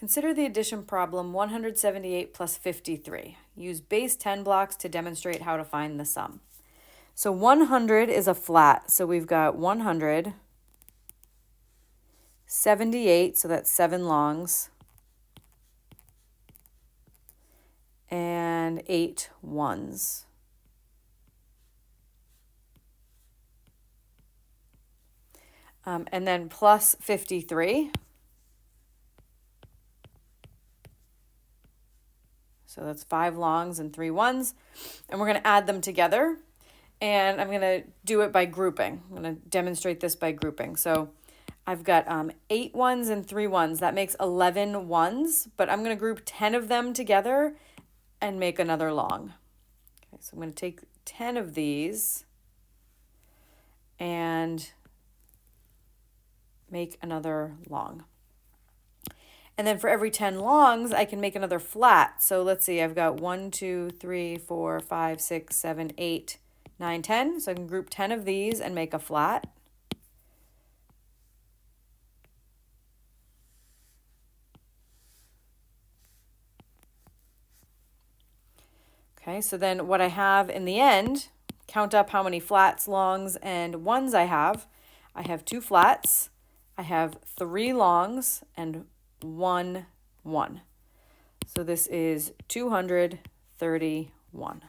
Consider the addition problem 178 plus 53. Use base 10 blocks to demonstrate how to find the sum. So 100 is a flat, so we've got 100, 78, so that's 7 longs, and 8 ones. And then plus 53. So that's 5 longs and 3 ones. And we're going to add them together. And I'm going to do it by grouping. I'm going to demonstrate this by grouping. So I've got 8 ones and 3 ones. That makes 11 ones. But I'm going to group 10 of them together and make another long. Okay, so I'm going to take 10 of these and make another long. And then for every 10 longs, I can make another flat. So let's see, I've got 1, 2, 3, 4, 5, 6, 7, 8, 9, 10. So I can group 10 of these and make a flat. Okay, so then what I have in the end, count up how many flats, longs, and ones I have. I have 2 flats. I have 3 longs and 1 one. So this is 231.